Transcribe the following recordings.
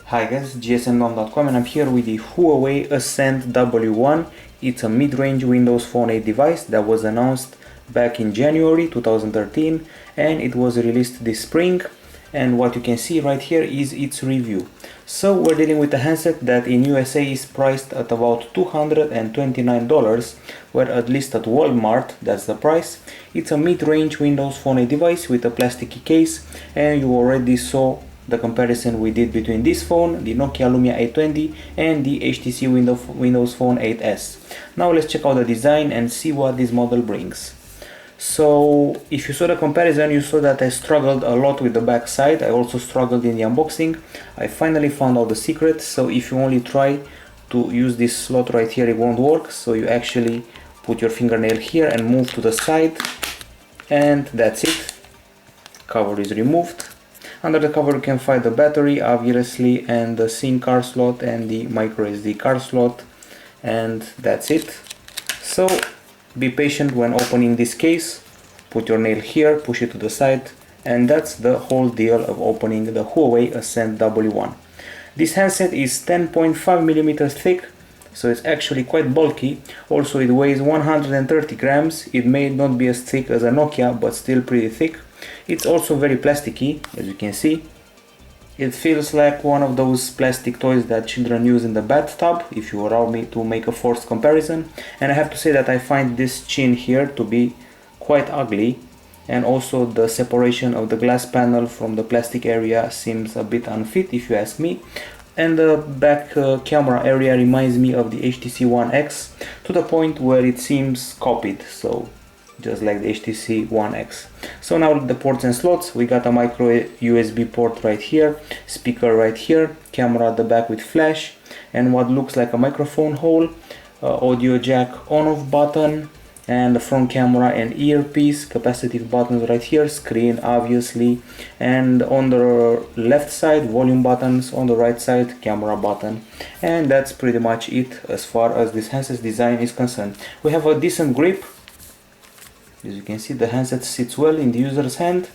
Hi guys, gsmdom.com, and I'm here with the Huawei Ascend W1. It's a mid-range Windows Phone 8 device that was announced back in January 2013 and it was released this spring, and what you can see right here is its review. So we're dealing with a handset that in USA is priced at about $229, where at least at Walmart that's the price. It's a mid-range Windows Phone 8 device with a plasticky case, and you already saw the comparison we did between this phone, the Nokia Lumia 820, and the HTC Windows Phone 8s. Now let's check out the design and see what this model brings. So if you saw the comparison, you saw that I struggled a lot with the back side. I also struggled in the unboxing. I finally found out the secret. So if you only try to use this slot right here, it won't work. So you actually put your fingernail here and move to the side, and that's it. Cover is removed. Under the cover you can find the battery, obviously, and the SIM card slot and the micro SD card slot, and that's it. So be patient when opening this case. Put your nail here, push it to the side, and that's the whole deal of opening the Huawei Ascend W1. This handset is 10.5mm thick, so it's actually quite bulky. Also it weighs 130 grams. It may not be as thick as a Nokia, but still pretty thick. It's also very plasticky, as you can see. It feels like one of those plastic toys that children use in the bathtub, if you allow me to make a forced comparison. And I have to say that I find this chin here to be quite ugly, and also the separation of the glass panel from the plastic area seems a bit unfit, if you ask me. And the back camera area reminds me of the HTC One X, to the point where it seems copied, so just like the HTC One X. So now the ports and slots, we got a micro USB port right here, speaker right here, camera at the back with flash, and what looks like a microphone hole, audio jack on-off button, and the front camera and earpiece, capacitive buttons right here, screen obviously, and on the left side volume buttons, on the right side camera button, and that's pretty much it as far as this handset's design is concerned. We have a decent grip. As you can see, the handset sits well in the user's hand,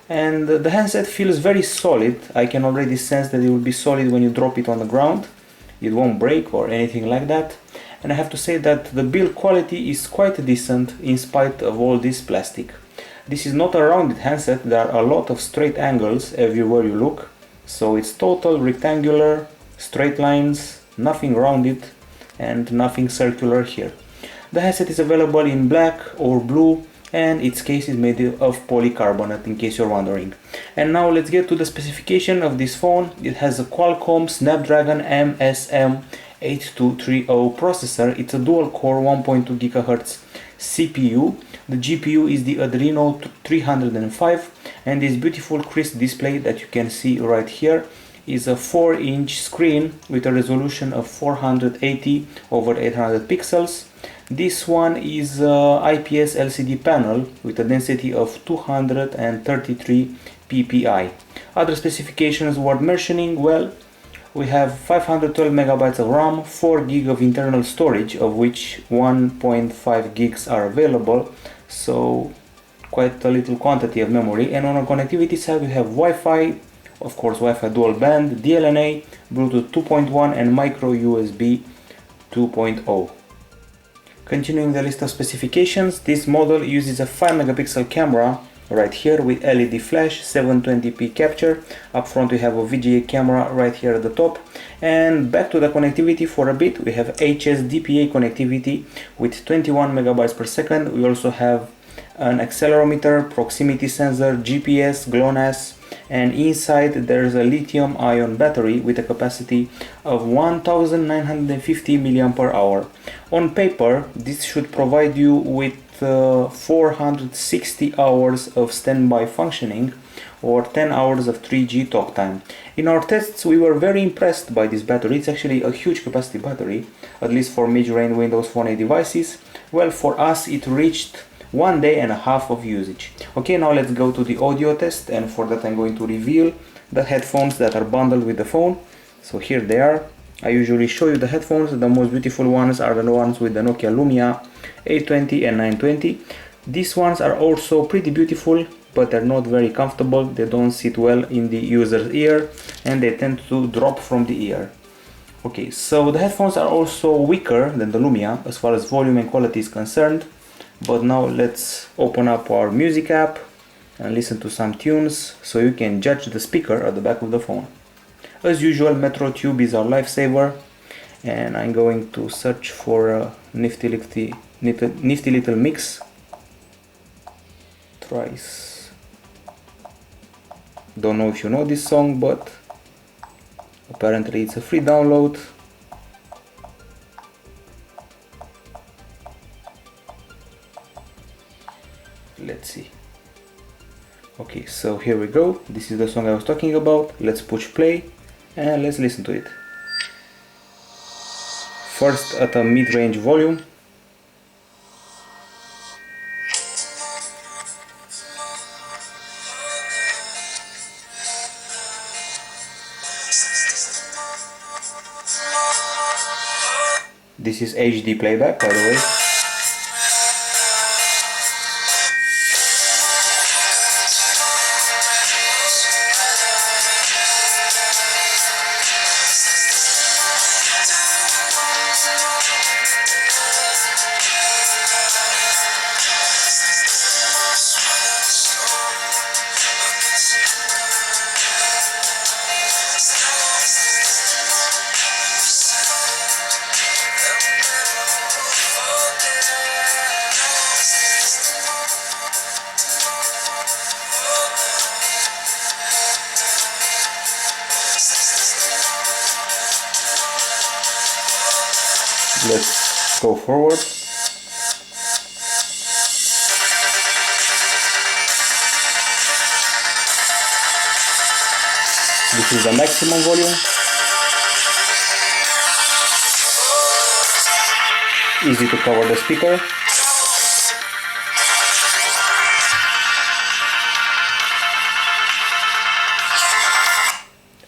and the handset feels very solid. I can already sense that it will be solid when you drop it on the ground. It won't break or anything like that. And I have to say that the build quality is quite decent in spite of all this plastic. This is not a rounded handset. There are a lot of straight angles everywhere you look. So it's total rectangular, straight lines, nothing rounded and nothing circular here. The handset is available in black or blue, and its case is made of polycarbonate, in case you're wondering. And now let's get to the specification of this phone. It has a Qualcomm Snapdragon MSM 8230 processor. It's a dual-core 1.2 GHz CPU. The GPU is the Adreno 305, and this beautiful crisp display that you can see right here is a 4-inch screen with a resolution of 480 over 800 pixels. This one is IPS LCD panel with a density of 233 ppi. Other specifications worth mentioning, well, we have 512 megabytes of RAM, 4 gig of internal storage, of which 1.5 gigs are available, so quite a little quantity of memory. And on the connectivity side we have Wi-Fi, of course Wi-Fi dual band, DLNA, Bluetooth 2.1 and micro USB 2.0. Continuing the list of specifications, this model uses a 5 megapixel camera right here with LED flash, 720p capture. Up front we have a VGA camera right here at the top. And back to the connectivity for a bit, we have HSDPA connectivity with 21 megabytes per second. We also have an accelerometer, proximity sensor, GPS, GLONASS, and inside there's a lithium-ion battery with a capacity of 1950 mAh. On paper, this should provide you with 460 hours of standby functioning or 10 hours of 3G talk time. In our tests we were very impressed by this battery. It's actually a huge capacity battery, at least for mid-range Windows Phone 8 devices. Well, for us it reached 1 day and a half of usage. Okay, now let's go to the audio test, and for that I'm going to reveal the headphones that are bundled with the phone. So here they are. I usually show you the headphones. The most beautiful ones are the ones with the Nokia Lumia 820 and 920. These ones are also pretty beautiful. but they're not very comfortable. They don't sit well in the user's ear and they tend to drop from the ear. Okay, so the headphones are also weaker than the Lumia as far as volume and quality is concerned. But now let's open up our music app and listen to some tunes so you can judge the speaker at the back of the phone. As usual, Metro Tube is our lifesaver, and I'm going to search for a nifty little mix. Thrice. Don't know if you know this song, but apparently it's a free download. Let's see. Okay, so here we go. This is the song I was talking about. Let's push play and let's listen to it. First at a mid-range volume. This is HD playback, by the way. Let's go forward. This is the maximum volume. Easy to cover the speaker.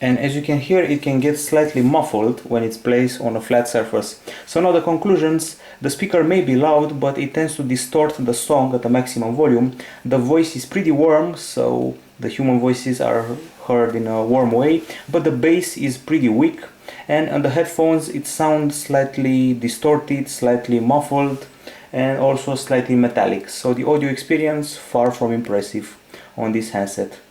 And as you can hear, it can get slightly muffled when it's placed on a flat surface. So now the conclusions: the speaker may be loud, but it tends to distort the song at the maximum volume. The voice is pretty warm, so the human voices are heard in a warm way, but the bass is pretty weak. And on the headphones it sounds slightly distorted, slightly muffled, and also slightly metallic. So the audio experience far from impressive on this handset.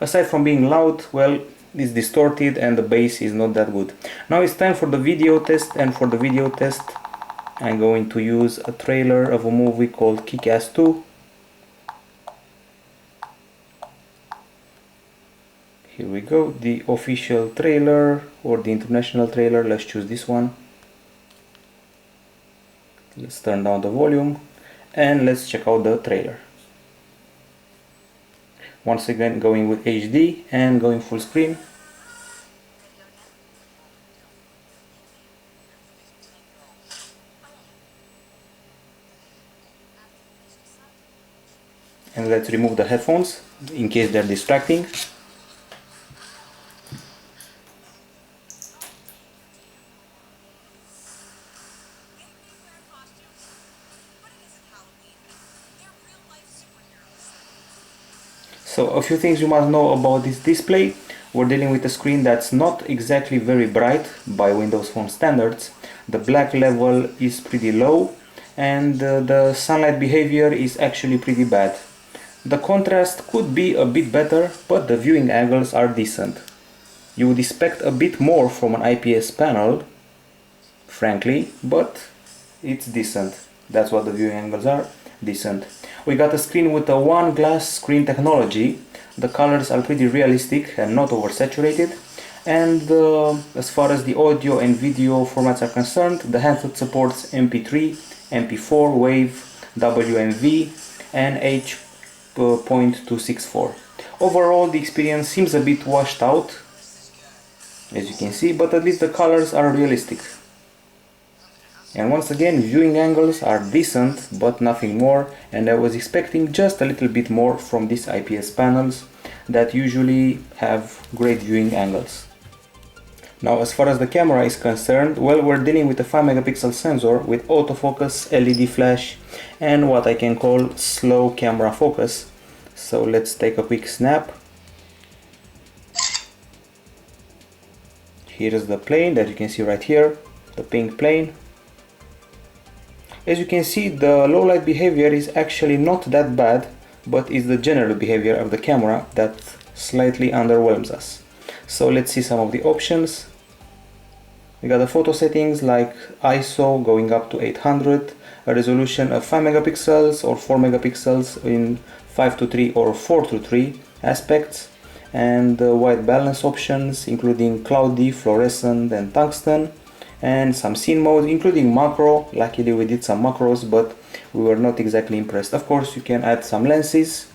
Aside from being loud, well, it's distorted and the bass is not that good. Now it's time for the video test, and for the video test I'm going to use a trailer of a movie called Kick-Ass 2. Here we go, the official trailer or the international trailer. Let's choose this one. Let's turn down the volume and let's check out the trailer. Once again going with HD and going full screen. And let's remove the headphones in case they're distracting. So a few things you must know about this display. We're dealing with a screen that's not exactly very bright by Windows Phone standards. The black level is pretty low and the sunlight behavior is actually pretty bad. The contrast could be a bit better, but the viewing angles are decent. You would expect a bit more from an IPS panel, frankly, but it's decent. That's what the viewing angles are, decent. We got a screen with a one glass screen technology. The colors are pretty realistic and not oversaturated. And as far as the audio and video formats are concerned, the handset supports MP3, MP4, WAV, WMV and H.264. Overall, the experience seems a bit washed out, as you can see, but at least the colors are realistic. And once again, viewing angles are decent, but nothing more, and I was expecting just a little bit more from these IPS panels that usually have great viewing angles. Now, as far as the camera is concerned, well, we're dealing with a 5 megapixel sensor with autofocus, LED flash, and what I can call slow camera focus. So let's take a quick snap. Here is the plane that you can see right here, the pink plane. As you can see, the low light behavior is actually not that bad, but it's the general behavior of the camera that slightly underwhelms us. So let's see some of the options. We got the photo settings like ISO going up to 800, a resolution of 5 megapixels or 4 megapixels in 5:3 or 4:3 aspects, and white balance options including cloudy, fluorescent and tungsten, and some scene modes including macro. Luckily we did some macros, but we were not exactly impressed. Of course you can add some lenses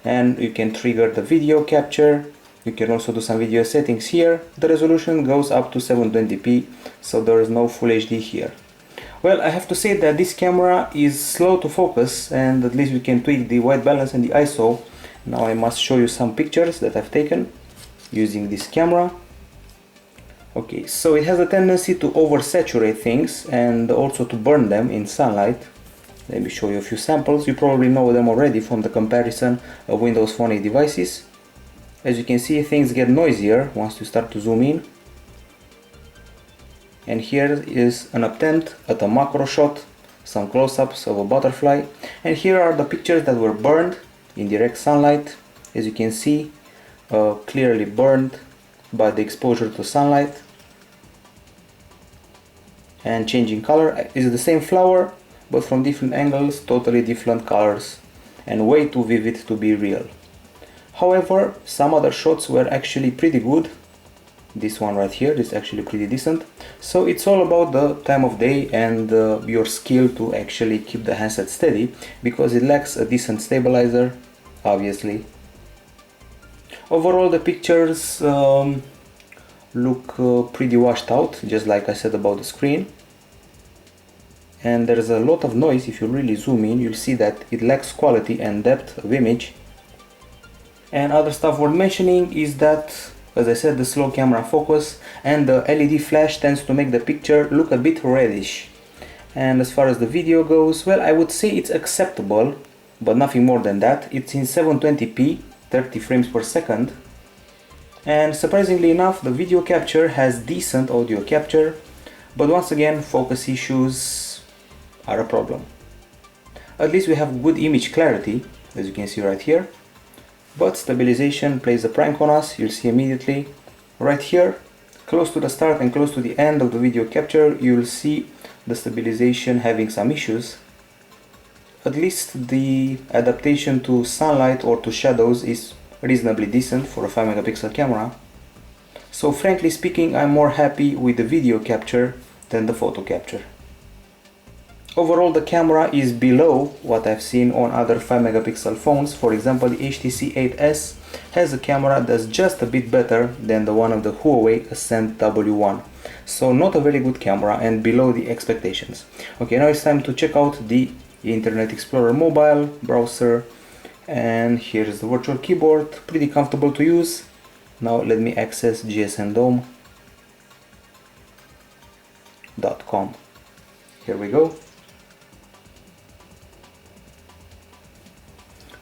and you can trigger the video capture. You can also do some video settings here. The resolution goes up to 720p, so there is no full HD here. Well, I have to say that this camera is slow to focus, and at least we can tweak the white balance and the ISO. Now I must show you some pictures that I've taken using this camera. Okay, so it has a tendency to oversaturate things and also to burn them in sunlight. Let me show you a few samples. You probably know them already from the comparison of Windows Phone 8 devices. As you can see, things get noisier once you start to zoom in. And here is an attempt at a macro shot, some close-ups of a butterfly. And here are the pictures that were burned in direct sunlight. As you can see, clearly burned by the exposure to sunlight. And changing color is the same flower, but from different angles, totally different colors, and way too vivid to be real. However, some other shots were actually pretty good. This one right here is actually pretty decent. So it's all about the time of day and your skill to actually keep the handset steady, because it lacks a decent stabilizer, obviously. Overall, the pictures look pretty washed out, just like I said about the screen. And there's a lot of noise. If you really zoom in, you'll see that it lacks quality and depth of image. And other stuff worth mentioning is that, as I said, the slow camera focus and the LED flash tends to make the picture look a bit reddish. And as far as the video goes, well, I would say it's acceptable, but nothing more than that. It's in 720p, 30 frames per second. And surprisingly enough, the video capture has decent audio capture, but once again, focus issues are a problem. At least we have good image clarity, as you can see right here. But stabilization plays a prank on us. You'll see immediately right here, close to the start and close to the end of the video capture, you'll see the stabilization having some issues. At least the adaptation to sunlight or to shadows is reasonably decent for a 5 megapixel camera. So frankly speaking, I'm more happy with the video capture than the photo capture. Overall, the camera is below what I've seen on other 5 megapixel phones. For example, the HTC 8S has a camera that's just a bit better than the one of the Huawei Ascend W1. So not a very good camera and below the expectations. Okay, now it's time to check out the Internet Explorer mobile browser. And here's the virtual keyboard, pretty comfortable to use. Now let me access gsndome.com. Here we go.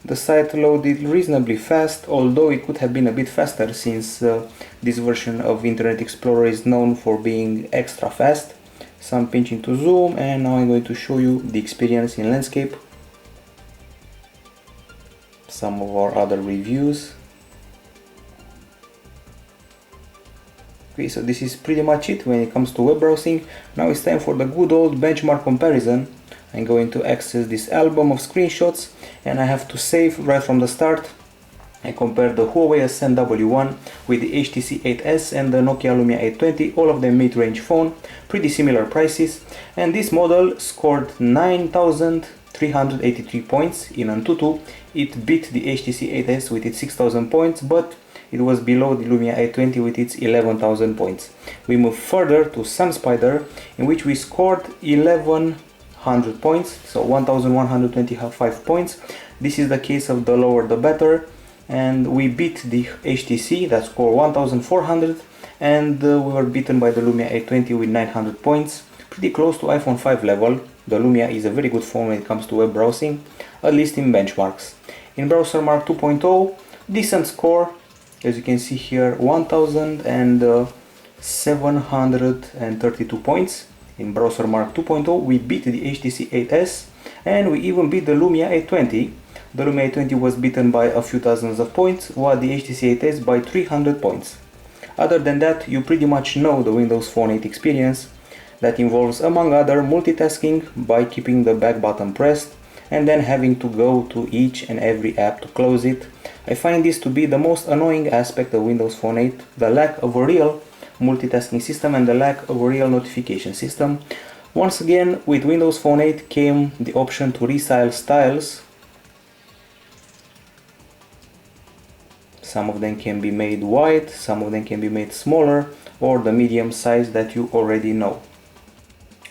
The site loaded reasonably fast, although it could have been a bit faster since this version of Internet Explorer is known for being extra fast. Some pinching to zoom, and now I'm going to show you the experience in landscape. Some of our other reviews. Okay, so this is pretty much it when it comes to web browsing. Now it's time for the good old benchmark comparison. I'm going to access this album of screenshots, and I have to save right from the start. I compared the Huawei Ascend W1 with the HTC 8S and the Nokia Lumia 820, all of them mid-range phone, pretty similar prices, and this model scored 9,383 points in Antutu. It beat the HTC 8S with its 6,000 points, but it was below the Lumia 820 with its 11,000 points. We move further to SunSpider, in which we scored 1,100 points, so 1,125 points. This is the case of the lower the better, and we beat the HTC that scored 1,400, and we were beaten by the Lumia 820 with 900 points, pretty close to iPhone 5 level. The Lumia is a very good phone when it comes to web browsing, at least in benchmarks. In browser mark 2.0, decent score, as you can see here, 1732 points. In browser mark 2.0 we beat the HTC 8S and we even beat the Lumia 820. The Lumia 820 was beaten by a few thousands of points, while the HTC 8S by 300 points. Other than that, you pretty much know the Windows Phone 8 experience that involves, among other, multitasking by keeping the back button pressed and then having to go to each and every app to close it. I find this to be the most annoying aspect of Windows Phone 8, the lack of a real multitasking system and the lack of a real notification system. Once again, with Windows Phone 8 came the option to resize styles. Some of them can be made wide, some of them can be made smaller, or the medium size that you already know.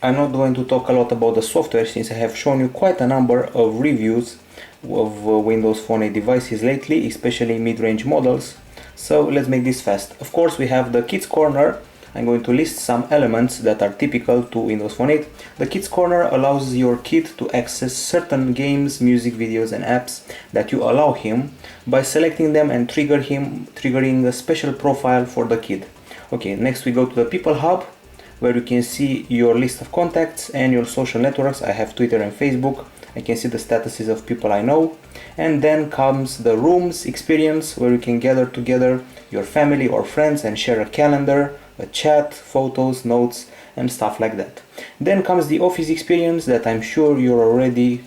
I'm not going to talk a lot about the software since I have shown you quite a number of reviews of Windows Phone 8 devices lately, especially mid-range models. So let's make this fast. Of course, we have the Kids Corner. I'm going to list some elements that are typical to Windows Phone 8. The Kids Corner allows your kid to access certain games, music videos and apps that you allow him by selecting them and triggering a special profile for the kid. Okay, next we go to the People Hub, where you can see your list of contacts and your social networks. I have Twitter and Facebook. I can see the statuses of people I know. And then comes the Rooms experience, where you can gather together your family or friends and share a calendar, a chat, photos, notes and stuff like that. Then comes the Office experience that I'm sure you're already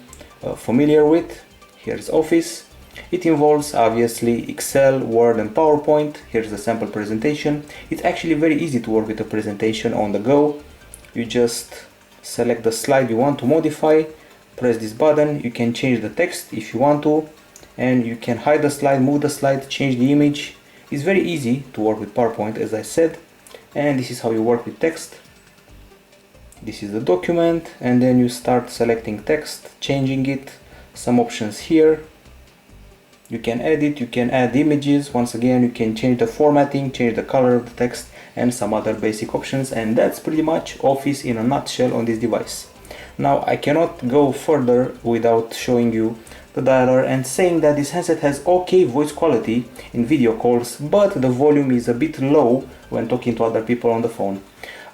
familiar with. Here's Office. It involves obviously Excel, Word and PowerPoint. Here's the sample presentation. It's actually very easy to work with a presentation on the go. You just select the slide you want to modify, press this button, you can change the text if you want to, and you can hide the slide, move the slide, change the image. It's very easy to work with PowerPoint, as I said, and this is how you work with text. This is the document, and then you start selecting text, changing it, some options here. You can edit, you can add images. Once again, you can change the formatting, change the color of the text and some other basic options, and that's pretty much Office in a nutshell on this device. Now I cannot go further without showing you the dialer and saying that this handset has okay voice quality in video calls, but the volume is a bit low when talking to other people on the phone.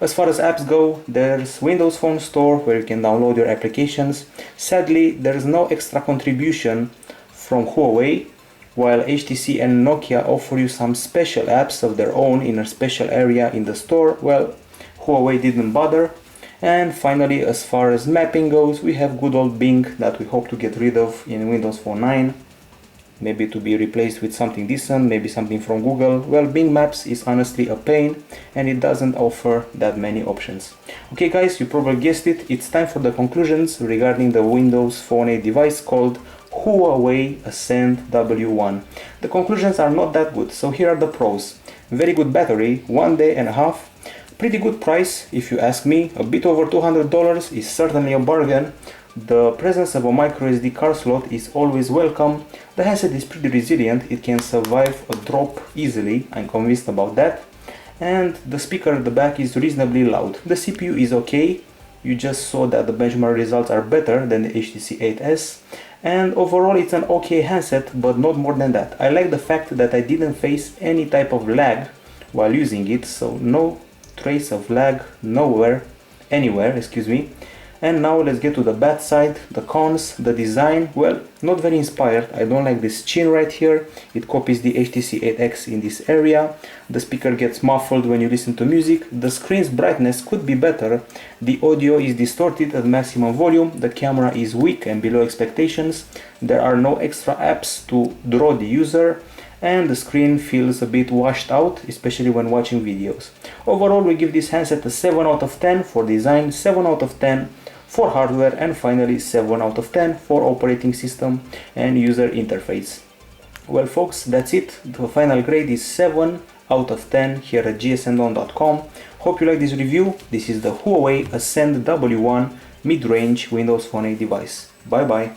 As far as apps go, there's Windows Phone Store where you can download your applications. Sadly, there's no extra contribution from Huawei, while HTC and Nokia offer you some special apps of their own in a special area in the store. Well, Huawei didn't bother. And finally, as far as mapping goes, we have good old Bing that we hope to get rid of in Windows Phone 9. Maybe to be replaced with something decent, maybe something from Google. Well, Bing Maps is honestly a pain and it doesn't offer that many options. Okay guys, you probably guessed it, it's time for the conclusions regarding the Windows Phone 8 device called Huawei Ascend W1. The conclusions are not that good, so here are the pros. Very good battery, 1.5 days. Pretty good price if you ask me, a bit over $200 is certainly a bargain. The presence of a microSD card slot is always welcome. The handset is pretty resilient, it can survive a drop easily, I'm convinced about that. And the speaker at the back is reasonably loud. The CPU is okay, you just saw that the benchmark results are better than the HTC 8S. And overall it's an okay handset, but not more than that. I like the fact that I didn't face any type of lag while using it, so no trace of lag anywhere, excuse me. And now let's get to the bad side, the cons. The design, well, not very inspired. I don't like this chin right here. It copies the HTC 8X in this area. The speaker gets muffled when you listen to music. The screen's brightness could be better. The audio is distorted at maximum volume. The camera is weak and below expectations. There are no extra apps to draw the user. And the screen feels a bit washed out, especially when watching videos. Overall, we give this handset a 7 out of 10 for design, 7 out of 10 for hardware, and finally 7 out of 10 for operating system and user interface. Well folks, that's it. The final grade is 7 out of 10 here at gsndon.com. Hope you like this review. This is the Huawei Ascend W1 mid-range Windows Phone 8 device. Bye bye.